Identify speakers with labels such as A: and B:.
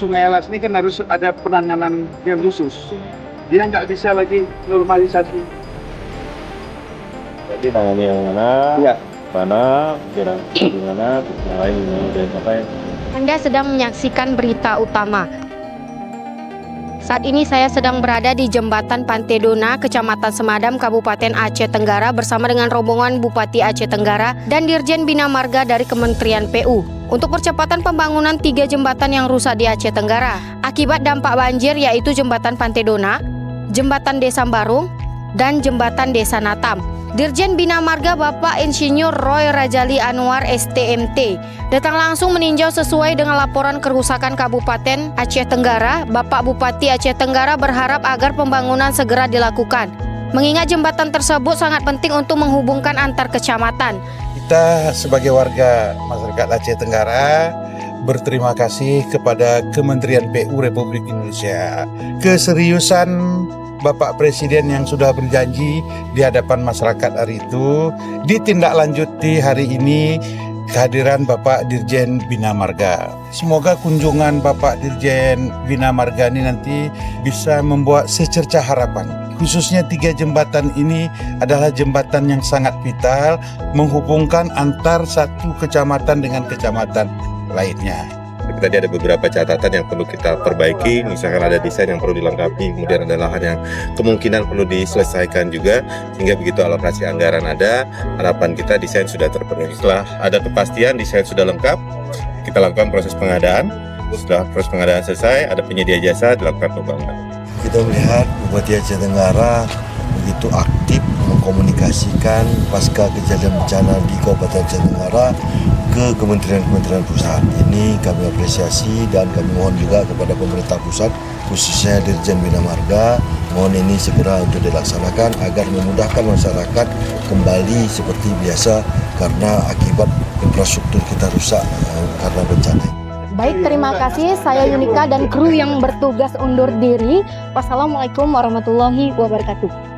A: Sungai Alas ini kan harus ada penanganan yang khusus. Dia nggak bisa lagi normalisasi.
B: Jadi tangani yang mana?
A: Iya.
B: Mana? Kira di mana? Yang lain ini udah sampai.
C: Anda sedang menyaksikan berita utama. Saat ini saya sedang berada di Jembatan Pantedona, Kecamatan Semadam, Kabupaten Aceh Tenggara bersama dengan rombongan Bupati Aceh Tenggara dan Dirjen Bina Marga dari Kementerian PU untuk percepatan pembangunan 3 jembatan yang rusak di Aceh Tenggara akibat dampak banjir, yaitu Jembatan Pantedona, Jembatan Desa Barung, dan Jembatan Desa Natam. Dirjen Bina Marga Bapak Insinyur Roy Rajali Anwar STMT datang langsung meninjau sesuai dengan laporan kerusakan Kabupaten Aceh Tenggara. Bapak Bupati Aceh Tenggara berharap agar pembangunan segera dilakukan, mengingat jembatan tersebut sangat penting untuk menghubungkan antar kecamatan.
D: Kita sebagai warga masyarakat Aceh Tenggara berterima kasih kepada Kementerian PU Republik Indonesia. Keseriusan Bapak Presiden yang sudah berjanji di hadapan masyarakat hari itu ditindaklanjuti hari ini kehadiran Bapak Dirjen Bina Marga. Semoga kunjungan Bapak Dirjen Bina Marga ini nanti bisa membuat secercah harapan. Khususnya 3 jembatan ini adalah jembatan yang sangat vital menghubungkan antar satu kecamatan dengan kecamatan lainnya.
E: Tadi ada beberapa catatan yang perlu kita perbaiki, misalkan ada desain yang perlu dilengkapi, kemudian ada lahan yang kemungkinan perlu diselesaikan juga, sehingga begitu alokasi anggaran ada, harapan kita desain sudah terpenuhi. Setelah ada kepastian desain sudah lengkap, kita lakukan proses pengadaan. Setelah proses pengadaan selesai, ada penyedia jasa, dilakukan pembangunan.
F: Kita melihat Bupati Aceh Tenggara begitu aktif mengkomunikasikan pasca kejadian bencana di Kabupaten Aceh Tenggara ke kementerian-kementerian pusat. Ini kami apresiasi dan kami mohon juga kepada pemerintah pusat, khususnya Dirjen Bina Marga, mohon ini segera untuk dilaksanakan agar memudahkan masyarakat kembali seperti biasa karena akibat infrastruktur kita rusak karena bencana.
C: Baik, terima kasih. Saya Yunika dan kru yang bertugas undur diri. Wassalamualaikum warahmatullahi wabarakatuh.